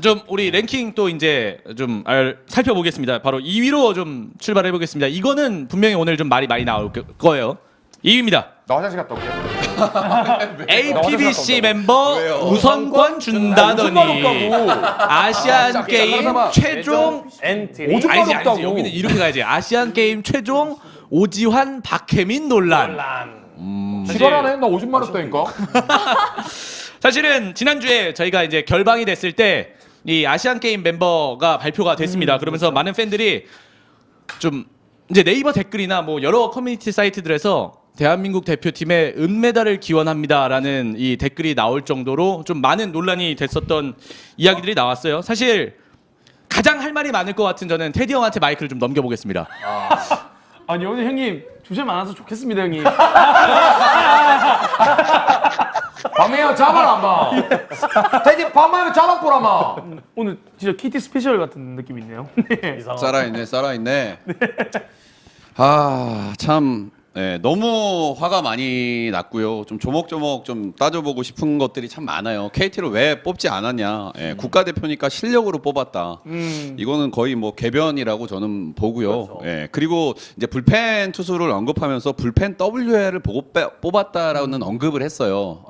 좀 우리 랭킹 또 이제 좀 살펴보겠습니다. 바로 2위로 좀 출발해 보겠습니다. 이거는 분명히 오늘 좀 말이 많이 나올 거예요. 2위입니다. 나 화장실 갔다 올게. APBC 멤버 우선권 준다더니 아시안 게임 최종 오줌 아니지 마렵다고. 여기는 이렇게 가야지. 아시안 게임 최종 오지환 박혜민 논란. 지랄하네. 나 오줌 마렵다니까. 사실은 지난주에 저희가 이제 결방이 됐을 때 이 아시안 게임 멤버가 발표가 됐습니다. 그러면서 많은 팬들이 좀 이제 네이버 댓글이나 뭐 여러 커뮤니티 사이트들에서 대한민국 대표팀의 은메달을 기원합니다라는 이 댓글이 나올 정도로 좀 많은 논란이 됐었던 이야기들이 나왔어요. 사실 가장 할 말이 많을 것 같은 저는 테디 형한테 마이크를 좀 넘겨보겠습니다. 아니 오늘 형님 주제 많아서 좋겠습니다 형님. 밤에요 잡아라 한번. 테디 밤에 잡아보라마. 오늘 진짜 KT 스페셜 같은 느낌이 있네요. 네. 살아있네. 아, 참 너무 화가 많이 났고요. 좀 조목조목 좀 따져보고 싶은 것들이 참 많아요. KT를 왜 뽑지 않았냐? 국가대표니까 실력으로 뽑았다. 이거는 거의 뭐 궤변이라고 저는 보고요. 그렇죠. 그리고 이제 불펜 투수를 언급하면서 불펜 WR을 보고 뽑았다라는 언급을 했어요.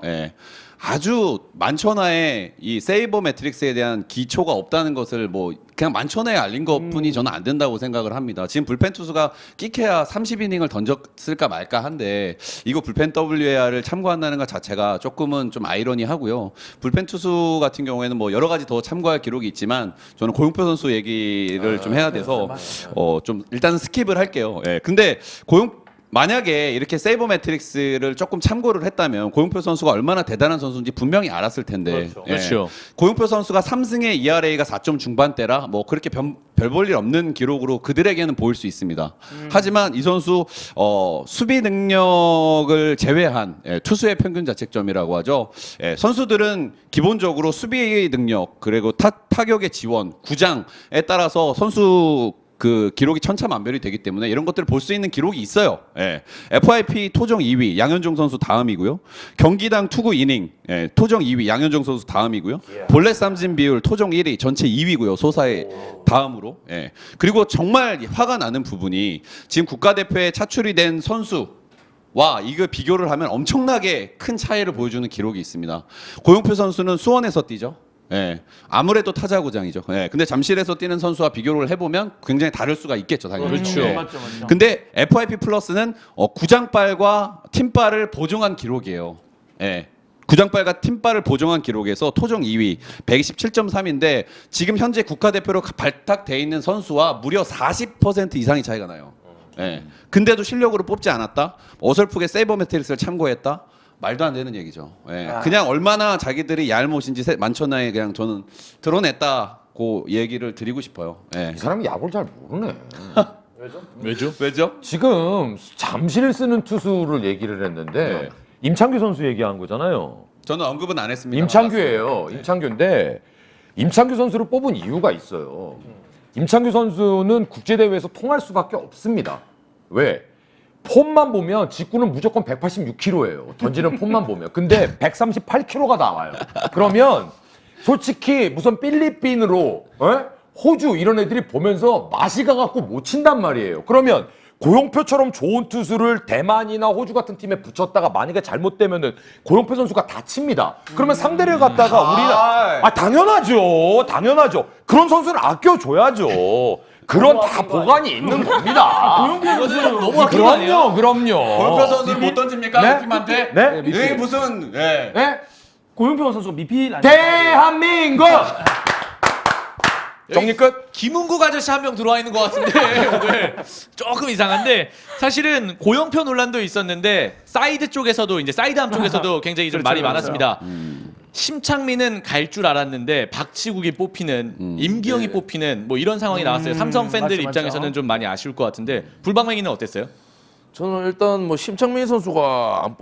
아주 만천하에 이 세이버 매트릭스에 대한 기초가 없다는 것을 뭐 그냥 만천하에 알린 것뿐이 저는 안 된다고 생각을 합니다. 지금 불펜 투수가 끼케야 30이닝을 던졌을까 말까 한데 이거 불펜 WAR을 참고한다는 것 자체가 조금은 좀 아이러니하고요. 불펜 투수 같은 경우에는 뭐 여러 가지 더 참고할 기록이 있지만 저는 고용표 선수 얘기를 좀 해야 돼서 좀 일단은 스킵을 할게요. 근데 만약에 이렇게 세이버 매트릭스를 조금 참고를 했다면 고용표 선수가 얼마나 대단한 선수인지 분명히 알았을 텐데. 그렇죠. 고용표 선수가 3승의 ERA가 4점 중반대라 뭐 그렇게 별 볼 일 없는 기록으로 그들에게는 보일 수 있습니다. 하지만 이 선수 수비 능력을 제외한 투수의 평균 자책점이라고 하죠. 선수들은 기본적으로 수비 능력 그리고 타격의 지원, 구장에 따라서 선수 그 기록이 천차만별이 되기 때문에 이런 것들을 볼 수 있는 기록이 있어요. FIP 토종 2위 양현종 선수 다음이고요. 경기당 투구 이닝 토종 2위 양현종 선수 다음이고요. 볼넷 삼진 비율 토종 1위 전체 2위고요. 소사의 다음으로. 그리고 정말 화가 나는 부분이 지금 국가대표에 차출이 된 선수 와 이거 비교를 하면 엄청나게 큰 차이를 보여주는 기록이 있습니다. 고용표 선수는 수원에서 뛰죠. 아무래도 타자구장이죠. 근데 잠실에서 뛰는 선수와 비교를 해보면 굉장히 다를 수가 있겠죠, 당연히. 그렇죠. 맞죠. 근데 FIP 플러스는 구장발과 팀발을 보정한 기록이에요. 구장발과 팀발을 보정한 기록에서 토종 2위 127.3인데 지금 현재 국가대표로 발탁돼 있는 선수와 무려 40% 이상의 차이가 나요. 근데도 실력으로 뽑지 않았다. 어설프게 세이버 매트릭스를 참고했다. 말도 안 되는 얘기죠. 그냥 얼마나 자기들이 얄못인지 만천하에 그냥 저는 드러냈다고 얘기를 드리고 싶어요. 이 사람이 야구를 잘 모르네. 왜죠? 지금 잠실 쓰는 투수를 얘기를 했는데 임창규 선수 얘기한 거잖아요. 저는 언급은 안 했습니다. 임창규예요. 임창규인데 임창규 선수를 뽑은 이유가 있어요. 임창규 선수는 국제대회에서 통할 수밖에 없습니다. 왜? 폼만 보면 직구는 무조건 186kg예요. 던지는 폼만 보면. 근데 138kg가 나와요. 그러면 솔직히 무슨 필리핀으로 호주 이런 애들이 보면서 맛이 가갖고 못 친단 말이에요. 그러면 고용표처럼 좋은 투수를 대만이나 호주 같은 팀에 붙였다가 만약에 잘못되면은 고용표 선수가 다칩니다. 그러면 상대를 갖다가 우리는 당연하죠. 그런 선수는 아껴줘야죠. 그런 다 보관이 있는 겁니다. 고용표 선수는 너무 아낀 거 아니에요? 고용표 그럼요. 선수를 못 던집니까? 네? 그 팀한테? 네? 이게 무슨 고용표 선수가 미필 아니에요? 대한민국! 정리 끝? 김은국 아저씨 한 명 들어와 있는 것 같은데 오늘 조금 이상한데 사실은 고영표 논란도 있었는데 사이드 쪽에서도 이제 사이드암 쪽에서도 굉장히 좀 말이 많았습니다. 심창민은 갈 줄 알았는데 박치국이 뽑히는 임기영이 뽑히는 뭐 이런 상황이 나왔어요. 삼성 팬들 맞죠. 입장에서는 좀 많이 아쉬울 것 같은데 불방맹이는 어땠어요? 저는 일단 뭐 심창민 선수가 안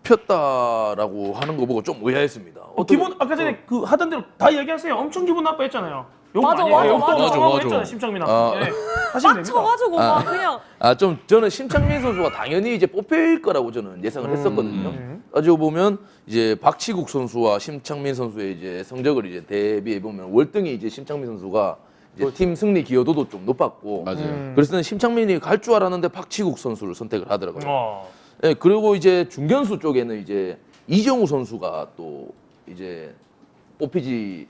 뽑혔다라고 하는 거 보고 좀 의아했습니다. 기분 아까 전에 그 하던 대로 다 얘기하세요. 엄청 기분 나빠했잖아요. 욕 맞아, 많이 해요. 맞아, 욕도 맞아. 했잖아요, 심창민 아. 아빠. 네. 하시면 됩니다. 빡쳐가지고 막 그냥 좀 저는 심창민 선수가 당연히 이제 뽑힐 거라고 저는 예상을 했었거든요. 따지고 보면 이제 박치국 선수와 심창민 선수의 이제 성적을 이제 대비해 보면 월등히 이제 심창민 선수가 이제 팀 승리 기여도도 좀 높았고, 맞아요. 그래서 심창민이 갈 줄 알았는데 박치국 선수를 선택을 하더라고요. 어. 예, 그리고 이제 중견수 쪽에는 이제 이정우 선수가 또 이제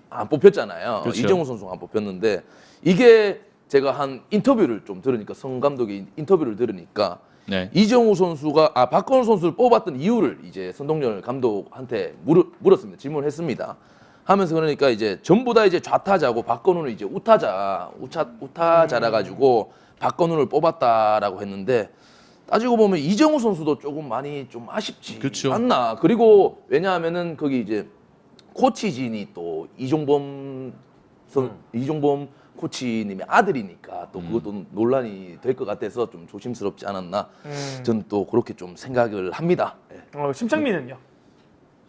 안 뽑혔잖아요. 그렇죠. 이정우 선수가 안 뽑혔는데 이게 제가 한 인터뷰를 좀 들으니까 성 감독의 인터뷰를 들으니까 네. 이정우 선수가 박건우 선수를 뽑았던 이유를 이제 선동열 감독한테 물었습니다. 질문했습니다. 하면서 그러니까 이제 전부 다 이제 좌타자고 박건우는 이제 우타자라 가지고 박건우를 뽑았다라고 했는데 따지고 보면 이정우 선수도 조금 많이 좀 아쉽지 그쵸. 않나. 그리고 왜냐하면은 거기 이제 코치진이 또 이종범 코치님의 아들이니까 또 그것도 논란이 될 것 같아서 좀 조심스럽지 않았나. 저는 또 그렇게 좀 생각을 합니다. 예. 심창민은요?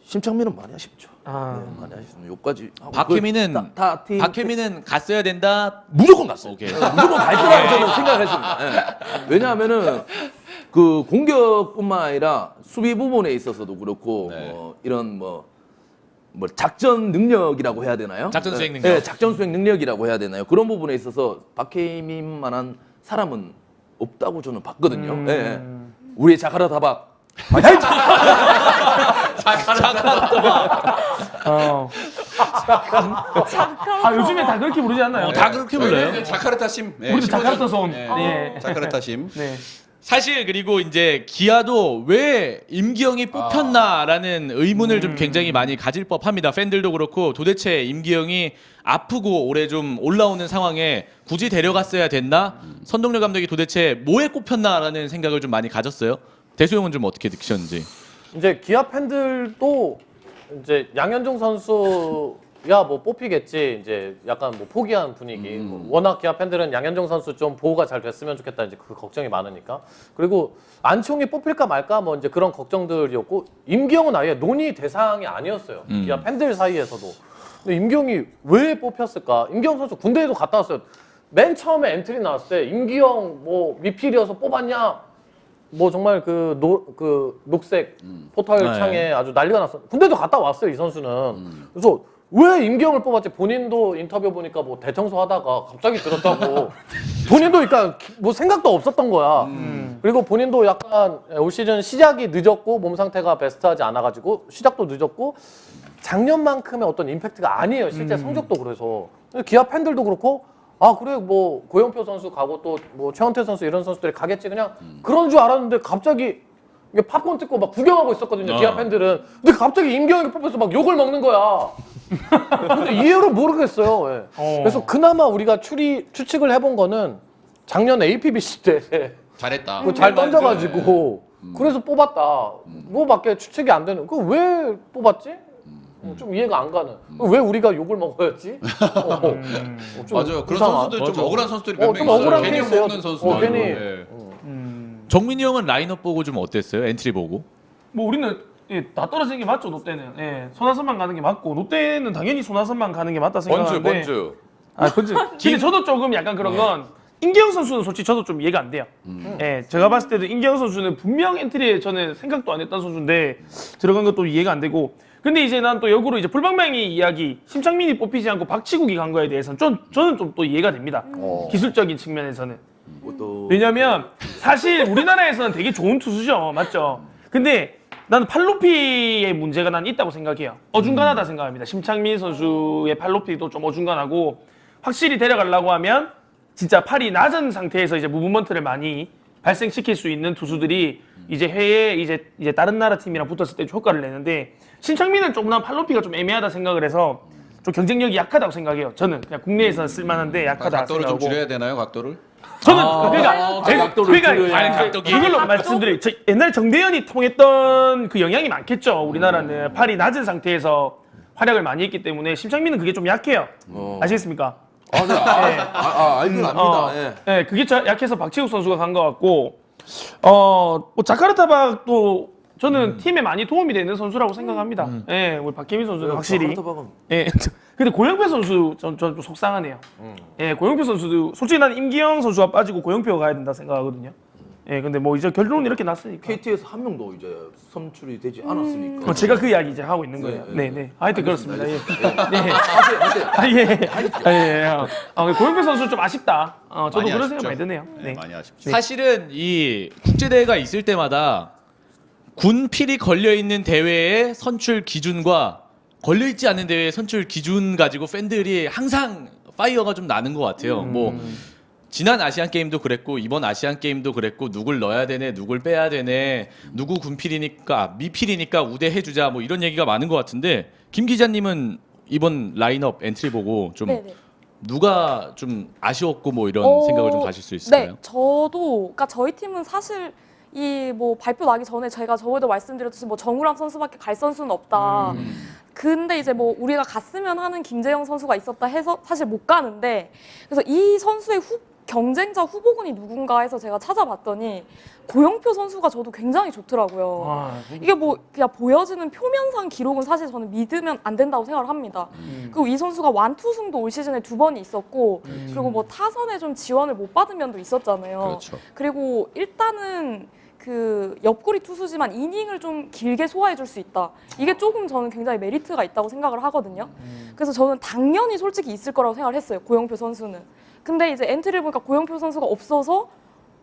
심창민은 많이 아쉽죠. 아. 네, 많이 아쉽습니다. 여기까지 하고 박혜민은 팀 박혜민은 갔어야 된다. 무조건 갔어요. 오케이. 무조건 갈 거라고 저는 생각했습니다. 예. 왜냐하면은 그 공격뿐만 아니라 수비 부분에 있어서도 그렇고 네. 이런 뭐 작전 능력이라고 해야 되나요? 작전 수행 능력. 네, 작전 수행 능력이라고 해야 되나요? 그런 부분에 있어서 박혜민만한 사람은 없다고 저는 봤거든요. 예. 우리의 자카르 다박. 어. 요즘에 다 그렇게 부르지 않나요? 다 그렇게 불러요. 자카르타 심. 네, 우리도 15점. 자카르타 송. 네. 네. 자카르타 심. 네. 사실 그리고 이제 기아도 왜 임기영이 뽑혔나라는 의문을 좀 굉장히 많이 가질 법합니다. 팬들도 그렇고 도대체 임기영이 아프고 올해 좀 올라오는 상황에 굳이 데려갔어야 됐나? 선동열 감독이 도대체 뭐에 꼽혔나라는 생각을 좀 많이 가졌어요. 대수형은 좀 어떻게 느끼셨는지. 이제 기아 팬들도 이제 양현종 선수야 뭐 뽑히겠지 이제 약간 뭐 포기한 분위기. 뭐 워낙 기아 팬들은 양현종 선수 좀 보호가 잘 됐으면 좋겠다 이제 그 걱정이 많으니까. 그리고 안치홍이 뽑힐까 말까 뭐 이제 그런 걱정들이었고 임기영은 아예 논의 대상이 아니었어요. 기아 팬들 사이에서도. 근데 임기영이 왜 뽑혔을까? 임기영 선수 군대에도 갔다 왔어요. 맨 처음에 엔트리 나왔을 때 임기영 뭐 미필이어서 뽑았냐? 뭐 정말 그 녹색 포털 네. 창에 아주 난리가 났어. 군대도 갔다 왔어요 이 선수는. 그래서 왜 임기영을 뽑았지? 본인도 인터뷰 보니까 뭐 대청소 하다가 갑자기 들었다고. 본인도 그러니까 뭐 생각도 없었던 거야. 그리고 본인도 약간 올 시즌 시작이 늦었고 몸 상태가 베스트하지 않아가지고 시작도 늦었고 작년만큼의 어떤 임팩트가 아니에요. 실제 성적도 그래서 기아 팬들도 그렇고. 아 그래 뭐 고영표 선수 가고 또 뭐 최원태 선수 이런 선수들이 가겠지 그냥 그런 줄 알았는데 갑자기 이게 팝콘 뜯고 막 구경하고 있었거든요 기아 팬들은. 근데 갑자기 임기영이 뽑혀서 막 욕을 먹는 거야. 근데 이유를 모르겠어요. 예. 그래서 그나마 우리가 추측을 해본 거는 작년 APBC 때 잘했다. 그거 잘 던져가지고 그래서 뽑았다. 뭐밖에 추측이 안 되는. 그 왜 뽑았지? 좀 이해가 안 가는. 왜 우리가 욕을 먹어야지? 좀 맞아요. 그런 이상한. 선수들 좀 맞아. 억울한 선수들이 몇 명 좀 있어요. 억울한 괜히 케이스예요. 먹는 선수들. 괜히. 네. 정민이 형은 라인업 보고 좀 어땠어요? 엔트리 보고? 뭐 우리는 예, 다 떨어지는 게 맞죠 롯데는. 예, 손아섭만 가는 게 맞고 롯데는 당연히 손아섭만 가는 게 맞다 생각하는데. 번즈. 아 번즈. 근데 저도 조금 약간 그런 건 임기영 선수는 솔직히 저도 좀 이해가 안 돼요. 예, 제가 봤을 때도 임기영 선수는 분명 엔트리에 저는 생각도 안 했던 선수인데 들어간 것도 이해가 안 되고. 근데 이제 난 또 역으로 이제 불방맹이 이야기 심창민이 뽑히지 않고 박치국이 간 거에 대해서는 저는 좀 또 이해가 됩니다. 기술적인 측면에서는. 왜냐면 사실 우리나라에서는 되게 좋은 투수죠. 맞죠? 근데 나는 팔로피의 문제가 난 있다고 생각해요. 어중간하다 생각합니다. 심창민 선수의 팔로피도 좀 어중간하고 확실히 데려가려고 하면 진짜 팔이 낮은 상태에서 이제 무브먼트를 많이 발생시킬 수 있는 투수들이 이제 해외 이제 다른 나라 팀이랑 붙었을 때 효과를 내는데 심창민은 조금 팔로피가 좀 애매하다 생각을 해서 좀 경쟁력이 약하다고 생각해요. 저는 그냥 국내에서는 쓸만한데 약하다 각도를 좀 생각하고. 줄여야 되나요? 각도를? 저는 각도를 줄여야 각도기. 그걸로 말씀드려요. 저 옛날 정대현이 통했던 그 영향이 많겠죠. 우리나라는 팔이 낮은 상태에서 활약을 많이 했기 때문에 심창민은 그게 좀 약해요. 아시겠습니까? 알긴 압니다. 예. 네, 그게 약해서 박치국 선수가 간 것 같고, 뭐 자카르타박도 저는 팀에 많이 도움이 되는 선수라고 생각합니다. 예, 우리 박혜민 선수는 확실히. 자카르타박은 예, 근데 고영표 선수 전 좀 속상하네요. 예, 고영표 선수도 솔직히 난 임기영 선수가 빠지고 고영표가 가야 된다 생각하거든요. 예, 근데 뭐 이제 결론이 이렇게 났으니까. KT에서 한 명도 이제 선출이 되지 않았으니까. 제가 그 이야기 이제 하고 있는 거예요. 네, 네, 네. 하여튼 그렇습니다. 예. 하세요. 아, 예. 고영표 선수 좀 아쉽다. 저도 많이 그런 아쉽죠. 생각 많이 드네요. 네, 많이 아쉽죠. 사실은 이 국제 대회가 있을 때마다 군필이 걸려 있는 대회의 선출 기준과 걸려 있지 않은 대회의 선출 기준 가지고 팬들이 항상 파이어가 좀 나는 것 같아요. 뭐 지난 아시안 게임도 그랬고 이번 아시안 게임도 그랬고 누굴 넣어야 되네, 누굴 빼야 되네, 누구 군필이니까 미필이니까 우대해주자 뭐 이런 얘기가 많은 것 같은데 김 기자님은 이번 라인업 엔트리 보고 좀 네네. 누가 좀 아쉬웠고 뭐 이런 생각을 좀 가질 수 있을까요? 네, 저도 그러니까 저희 팀은 사실 이 뭐 발표 나기 전에 제가 저번에도 말씀드렸듯이 뭐 정우람 선수밖에 갈 선수는 없다. 근데 이제 뭐 우리가 갔으면 하는 김재영 선수가 있었다 해서 사실 못 가는데 그래서 이 선수의 경쟁자 후보군이 누군가 해서 제가 찾아봤더니 고영표 선수가 저도 굉장히 좋더라고요. 이게 뭐 그냥 보여지는 표면상 기록은 사실 저는 믿으면 안 된다고 생각을 합니다. 그리고 이 선수가 완투승도 올 시즌에 2번이 있었고 그리고 뭐 타선에 좀 지원을 못 받은 면도 있었잖아요. 그렇죠. 그리고 일단은 그 옆구리 투수지만 이닝을 좀 길게 소화해 줄 수 있다. 이게 조금 저는 굉장히 메리트가 있다고 생각을 하거든요. 그래서 저는 당연히 솔직히 있을 거라고 생각을 했어요. 고영표 선수는. 근데 이제 엔트리를 보니까 고영표 선수가 없어서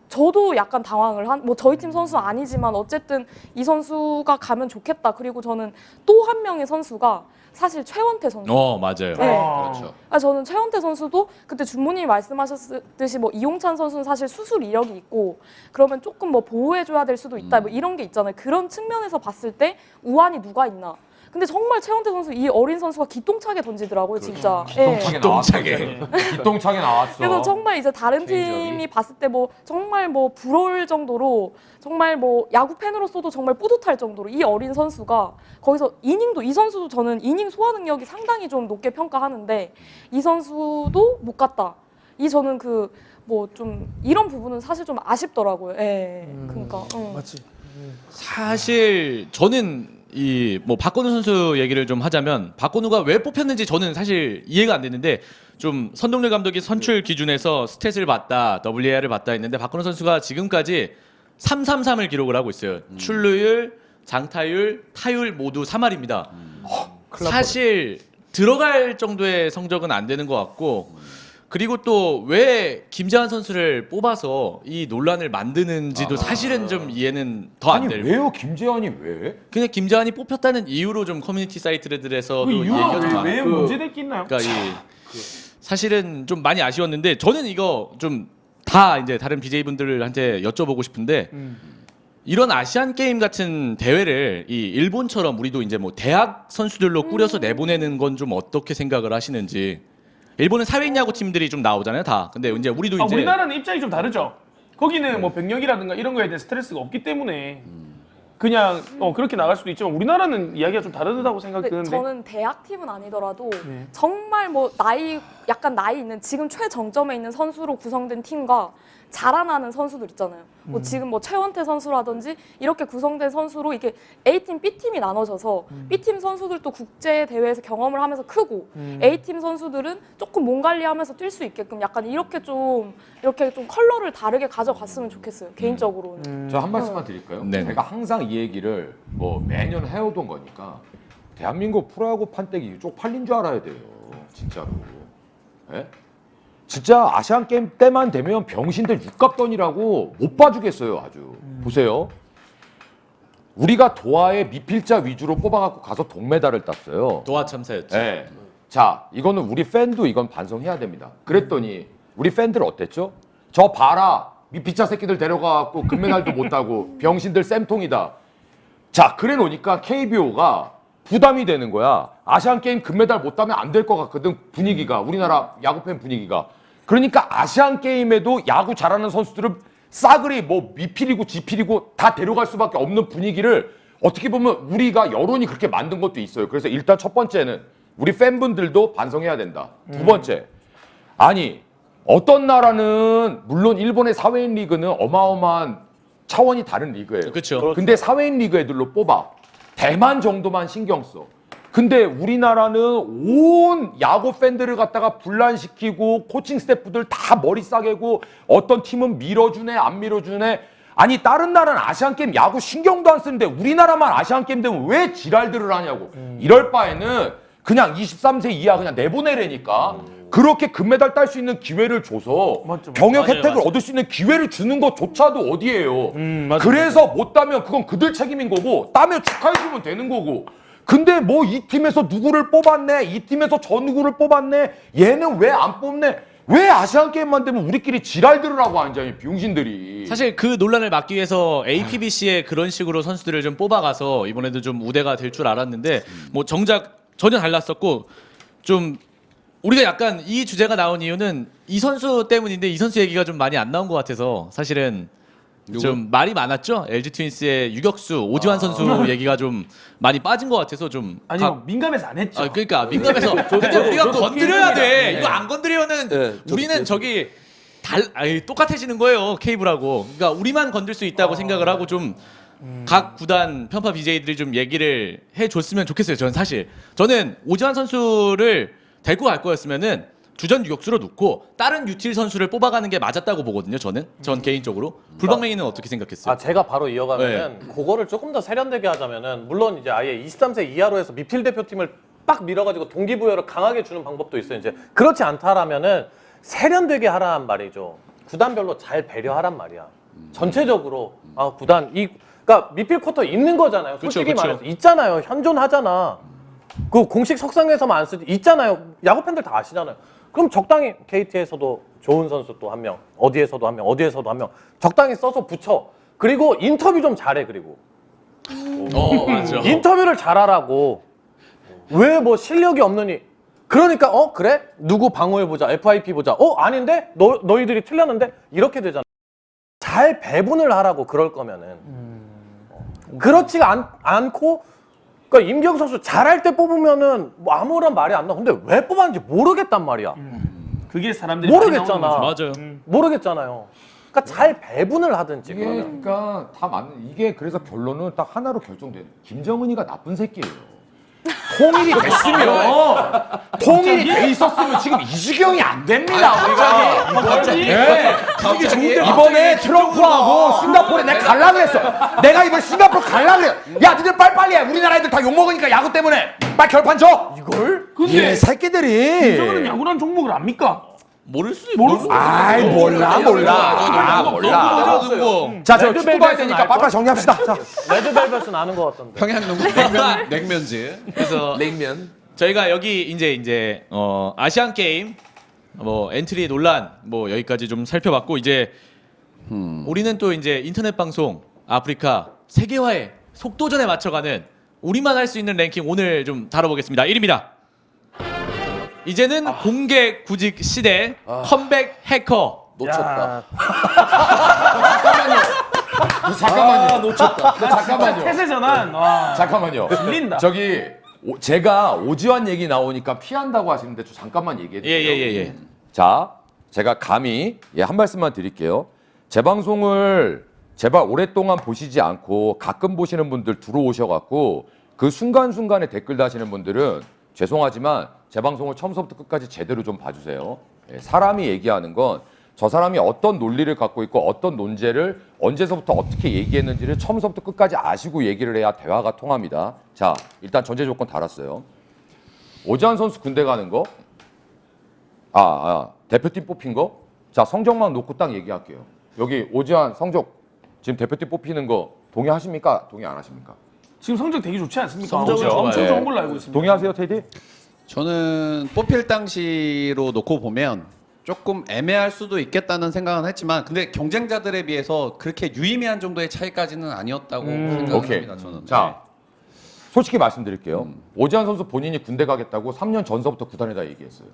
저도 약간 당황을 한, 뭐 저희 팀 선수 아니지만 어쨌든 이 선수가 가면 좋겠다. 그리고 저는 또 한 명의 선수가 사실 최원태 선수. 맞아요. 네. 그렇죠. 저는 최원태 선수도 그때 준모님이 말씀하셨듯이 뭐 이용찬 선수는 사실 수술 이력이 있고 그러면 조금 뭐 보호해줘야 될 수도 있다. 뭐 이런 게 있잖아요. 그런 측면에서 봤을 때 우환이 누가 있나. 근데 정말 최원태 선수 이 어린 선수가 기똥차게 던지더라고요, 진짜. 예. 기똥차게 나왔어. 그래서 정말 이제 다른 체인지업이. 팀이 봤을 때 뭐 정말 뭐 부러울 정도로 정말 뭐 야구 팬으로서도 정말 뿌듯할 정도로 이 어린 선수가 거기서 이닝도 이 선수도 저는 이닝 소화 능력이 상당히 좀 높게 평가하는데 이 선수도 못 갔다. 이 저는 그 뭐 좀 이런 부분은 사실 좀 아쉽더라고요. 예. 그러니까. 맞지. 사실 저는 이 뭐 박건우 선수 얘기를 좀 하자면 박건우가 왜 뽑혔는지 저는 사실 이해가 안 되는데 좀 선동열 감독이 선출 기준에서 스탯을 봤다, WAR을 봤다 했는데 박건우 선수가 지금까지 333을 기록을 하고 있어요. 출루율, 장타율, 타율 모두 3할입니다. 사실 들어갈 정도의 성적은 안 되는 것 같고 그리고 또 왜 김재환 선수를 뽑아서 이 논란을 만드는지도 사실은 좀 이해는 더 안 아니 되고 왜요? 김재환이 왜? 그냥 김재환이 뽑혔다는 이유로 좀 커뮤니티 사이트들에서도 그 이유가 얘기가 좀 왜 많고 문제될 게 있나요? 그러니까 사실은 좀 많이 아쉬웠는데 저는 이거 좀 다 이제 다른 BJ 분들한테 여쭤보고 싶은데 이런 아시안 게임 같은 대회를 이 일본처럼 우리도 이제 뭐 대학 선수들로 꾸려서 내보내는 건 좀 어떻게 생각을 하시는지. 일본은 사회인 야구 팀들이 좀 나오잖아요, 다. 근데 이제 우리도 이제 우리나라는 입장이 좀 다르죠. 거기는 뭐 병력이라든가 이런 거에 대한 스트레스가 없기 때문에 그냥 그렇게 나갈 수도 있지만 우리나라는 이야기가 좀 다르다고 생각이 근데 드는데. 저는 대학팀은 아니더라도 네. 정말 뭐 약간 나이 있는 지금 최정점에 있는 선수로 구성된 팀과 자라나는 선수들 있잖아요. 뭐 지금 뭐 최원태 선수라든지 이렇게 구성된 선수로 이게 A팀, B팀이 나눠져서 B팀 선수들도 국제 대회에서 경험을 하면서 크고 A팀 선수들은 조금 몸 관리하면서 뛸 수 있게끔 약간 이렇게 좀 컬러를 다르게 가져갔으면 좋겠어요. 개인적으로는. 저 한 말씀만 드릴까요? 네. 제가 항상 이 얘기를 뭐 매년 해오던 거니까 대한민국 프로야구 판때기 쪽팔린 줄 알아야 돼요. 진짜로. 예? 진짜 아시안 게임 때만 되면 병신들 육갑던이라고 못 봐주겠어요. 아주. 보세요. 우리가 도하의 미필자 위주로 뽑아갖고 가서 동메달을 땄어요. 도하 참사였죠. 네. 자, 이거는 우리 팬도 이건 반성해야 됩니다. 그랬더니 우리 팬들 어땠죠? 저 봐라. 미피자 새끼들 데려가갖고 금메달도 못 따고 병신들 쌤통이다. 자, 그래 놓으니까 KBO가 부담이 되는 거야. 아시안 게임 금메달 못 따면 안 될 것 같거든. 분위기가 우리나라 야구 팬 분위기가. 그러니까 아시안 게임에도 야구 잘하는 선수들은 싸그리 뭐 미필이고 지필이고 다 데려갈 수밖에 없는 분위기를 어떻게 보면 우리가 여론이 그렇게 만든 것도 있어요. 그래서 일단 첫 번째는 우리 팬분들도 반성해야 된다. 두 번째, 아니 어떤 나라는 물론 일본의 사회인 리그는 어마어마한 차원이 다른 리그예요. 그렇죠. 근데 사회인 리그 애들로 뽑아. 대만 정도만 신경 써. 근데 우리나라는 온 야구 팬들을 갖다가 분란시키고 코칭 스태프들 다 머리 싸개고 어떤 팀은 밀어주네 안 밀어주네. 아니 다른 나라는 아시안게임 야구 신경도 안 쓰는데 우리나라만 아시안게임 되면 왜 지랄들을 하냐고. 이럴 바에는 그냥 23세 이하 그냥 내보내라니까. 그렇게 금메달 딸 수 있는 기회를 줘서 맞죠. 경력 맞아요, 혜택을 맞아요. 얻을 수 있는 기회를 주는 것조차도 어디예요. 맞아요. 그래서 못 따면 그건 그들 책임인 거고 따면 축하해주면 되는 거고. 근데 뭐 이 팀에서 누구를 뽑았네, 이 팀에서 저 누구를 뽑았네, 얘는 왜 안 뽑네, 왜 아시안 게임만 되면 우리끼리 지랄들을 하고 앉아 이 병신들이. 사실 그 논란을 막기 위해서 APBC에 그런 식으로 선수들을 좀 뽑아가서 이번에도 좀 우대가 될 줄 알았는데 뭐 정작 전혀 달랐었고 좀 우리가 약간 이 주제가 나온 이유는 이 선수 때문인데 이 선수 얘기가 좀 많이 안 나온 것 같아서 사실은 좀 말이 많았죠. LG 트윈스의 유격수 오지환 선수 얘기가 좀 많이 빠진 것 같아서 좀 아니요, 민감해서 안 했죠. 그러니까 민감해서 근데 우리가 저도 건드려야 돼. 피해자네. 이거 안 건드리면은 네, 저도 우리는 저기 똑같아지는 거예요. 케이블하고. 그러니까 우리만 건들 수 있다고 생각을 하고 좀 각 구단 편파 BJ들이 좀 얘기를 해줬으면 좋겠어요. 저는 오지환 선수를 데리고 갈 거였으면은 주전 유격수로 놓고 다른 유틸 선수를 뽑아가는 게 맞았다고 보거든요. 전 개인적으로. 불방맹이는 어떻게 생각했어요? 아 제가 바로 이어가면은 그거를 조금 더 세련되게 하자면은 물론 이제 아예 23세 이하로 해서 미필 대표팀을 빡 밀어가지고 동기부여를 강하게 주는 방법도 있어요. 이제 그렇지 않다라면은 세련되게 하라는 말이죠. 구단별로 잘 배려하란 말이야. 전체적으로 구단 그러니까 미필 쿼터 있는 거잖아요. 솔직히 그쵸. 말해서 있잖아요. 현존하잖아. 그 공식 석상에서만 안 쓰지 있잖아요. 야구 팬들 다 아시잖아요. 그럼 적당히 KT에서도 좋은 선수 또 한 명, 어디에서도 한 명, 어디에서도 한 명 적당히 써서 붙여. 그리고 인터뷰 좀 잘해. 그리고 맞죠. 인터뷰를 잘하라고. 왜 뭐 실력이 없느니? 그러니까 그래? 누구 방어해 보자. FIP 보자. 아닌데? 너희들이 틀렸는데? 이렇게 되잖아. 잘 배분을 하라고 그럴 거면은. 그렇지가 않고 그러니까 임경 선수 잘할 때 뽑으면은 뭐 아무런 말이 안 나와. 근데 왜 뽑았는지 모르겠단 말이야. 그게 사람들이 많이 모르겠잖아. 나오는 거죠. 맞아요. 모르겠잖아요. 그러니까 잘 배분을 하든지 이게 그러면. 그러니까 다 맞는 이게 그래서 결론은 딱 하나로 결정돼. 김정은이가 나쁜 새끼예요. 통일이 됐으면 통일이 돼 있었으면 지금 이 지경이 안 됩니다. 우리가 갑자기 이번에 트럼프하고 싱가포르에 내가 갈라 그랬어. 내가 이번 싱가포르 갈라 그래. 야, 니들 빨리빨리 해. 우리나라 애들 다 욕 먹으니까 야구 때문에 빨리 결판 줘. 이걸? 근데 새끼들이. 김정은은 야구란 종목을 압니까? 모를 수 아이 몰라. 자, 저 축구 봐야 되니까 빨리 정리합시다. 자. 레드벨벳은 아는 것 같던데. 평양농구 냉면지. 그래서 냉면. 저희가 여기 이제 아시안 게임 뭐 엔트리 논란 뭐 여기까지 좀 살펴봤고 이제 우리는 또 이제 인터넷 방송 아프리카 세계화의 속도전에 맞춰가는 우리만 할 수 있는 랭킹 오늘 좀 다뤄보겠습니다. 1위입니다. 이제는 공개 구직 시대 컴백 해커. 놓쳤다. 잠깐만요. 놓쳤다. 잠깐만요. 태세 전환. 와. 잠깐만요. 들린다. 저기 제가 오지환 얘기 나오니까 피한다고 하시는데 저 잠깐만 얘기해 주세요. 예. 자, 제가 감히 한 말씀만 드릴게요. 제 방송을 제발 오랫동안 보시지 않고 가끔 보시는 분들 들어오셔갖고 그 순간순간에 댓글 다시는 분들은 죄송하지만 제 방송을 처음부터 끝까지 제대로 좀 봐주세요. 사람이 얘기하는 건 저 사람이 어떤 논리를 갖고 있고 어떤 논제를 언제서부터 어떻게 얘기했는지를 처음부터 끝까지 아시고 얘기를 해야 대화가 통합니다. 자, 일단 전제 조건 달았어요. 오지환 선수 군대 가는 거, 대표팀 뽑힌 거, 자 성적만 놓고 딱 얘기할게요. 여기 오지환 성적 지금 대표팀 뽑히는 거 동의하십니까? 동의 안 하십니까? 지금 성적 되게 좋지 않습니까? 성적은 엄청 좋아요. 좋은 걸로 알고 있습니다. 동의하세요, 테디? 저는 뽑힐 당시로 놓고 보면 조금 애매할 수도 있겠다는 생각은 했지만 근데 경쟁자들에 비해서 그렇게 유의미한 정도의 차이까지는 아니었다고 생각합니다. 저는. 자, 솔직히 말씀드릴게요. 오지환 선수 본인이 군대 가겠다고 3년 전서부터 구단에다 얘기했어요.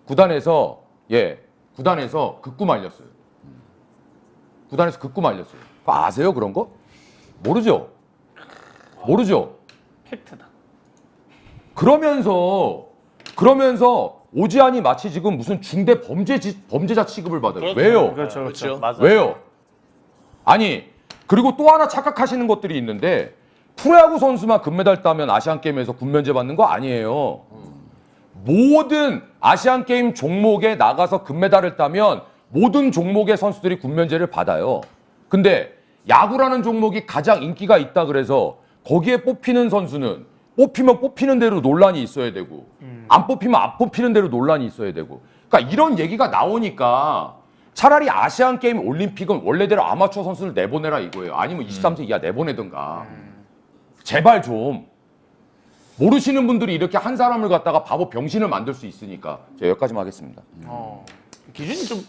구단에서 극구 말렸어요. 구단에서 극구 말렸어요. 그거 아세요, 그런 거? 모르죠. 팩트다. 그러면서 오지환이 마치 지금 무슨 중대 범죄자 취급을 받아요. 왜요? 그렇죠. 맞아. 왜요? 아니, 그리고 또 하나 착각하시는 것들이 있는데 프로야구 선수만 금메달 따면 아시안 게임에서 군면제 받는 거 아니에요. 모든 아시안 게임 종목에 나가서 금메달을 따면 모든 종목의 선수들이 군면제를 받아요. 근데 야구라는 종목이 가장 인기가 있다 그래서 거기에 뽑히는 선수는 뽑히면 뽑히는 대로 논란이 있어야 되고 안 뽑히면 안 뽑히는 대로 논란이 있어야 되고 그러니까 이런 얘기가 나오니까 차라리 아시안 게임 올림픽은 원래대로 아마추어 선수를 내보내라 이거예요. 아니면 23세 이하 내보내든가. 제발 좀 모르시는 분들이 이렇게 한 사람을 갖다가 바보 병신을 만들 수 있으니까 제가 여기까지만 하겠습니다. 기준이 좀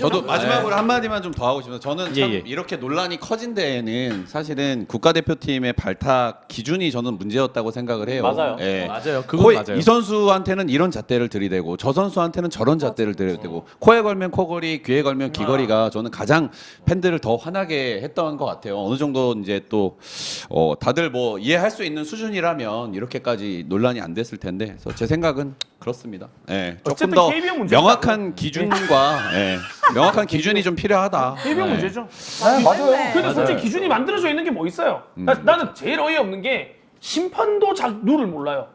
저도 마지막으로 한마디만 좀 더 하고 싶어요. 저는 참 예. 이렇게 논란이 커진 데에는 사실은 국가대표팀의 발탁 기준이 저는 문제였다고 생각을 해요. 맞아요. 예. 맞아요. 그건 맞아요. 이 선수한테는 이런 잣대를 들이대고 저 선수한테는 저런 잣대를 들이대고 코에 걸면 코걸이, 귀에 걸면 귀걸이가 저는 가장 팬들을 더 화나게 했던 것 같아요. 어느 정도 이제 또 다들 뭐 이해할 수 있는 수준이라면 이렇게까지 논란이 안 됐을 텐데 그래서 제 생각은 그렇습니다. 예. 조금 어쨌든 더 KBO 문제다. 명확한 기준과 명확한 기준이 좀 필요하다. KBO 네. 문제죠. 네, 맞아요. 근데 솔직히 기준이 만들어져 있는 게 뭐 있어요? 나는 제일 어이없는 게 심판도 룰을 몰라요.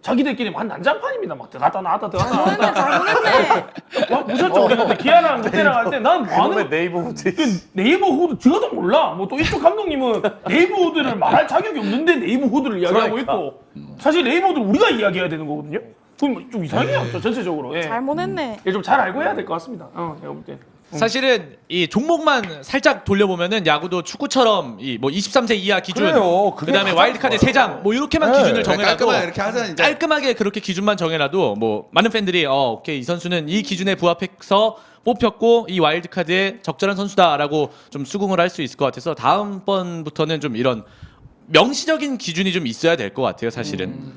자기들끼리 막 난장판입니다. 막 들어갔다 나왔다 들어갔다 나왔다. 와 무셨죠? 우리 그때 기아랑 그때랑 할 때 나는 뭐 하는 네이버 문제. 네이버 후드 저도 몰라. 뭐 또 이쪽 감독님은 네이버 후드를 말할 자격이 없는데 네이버 후드를 이야기하고 있고 사실 네이버 후드를 우리가 이야기해야 되는 거거든요. 그럼 좀 이상해요. 저 전체적으로. 예. 잘못했네. 좀 잘 알고 해야 될 것 같습니다. 내가 볼 때. 사실은 이 종목만 살짝 돌려보면은 야구도 축구처럼 이 뭐 23세 이하 기준, 그래요. 그게 그다음에 가장 와일드카드 좋아요. 3장 뭐 이렇게만 네. 기준을 정해놔도 깔끔하게 이렇게 하자 이제. 깔끔하게 그렇게 기준만 정해놔도 뭐 많은 팬들이 오케이 이 선수는 이 기준에 부합해서 뽑혔고 이 와일드카드에 적절한 선수다라고 좀 수긍을 할 수 있을 것 같아서 다음번부터는 좀 이런 명시적인 기준이 좀 있어야 될 것 같아요, 사실은.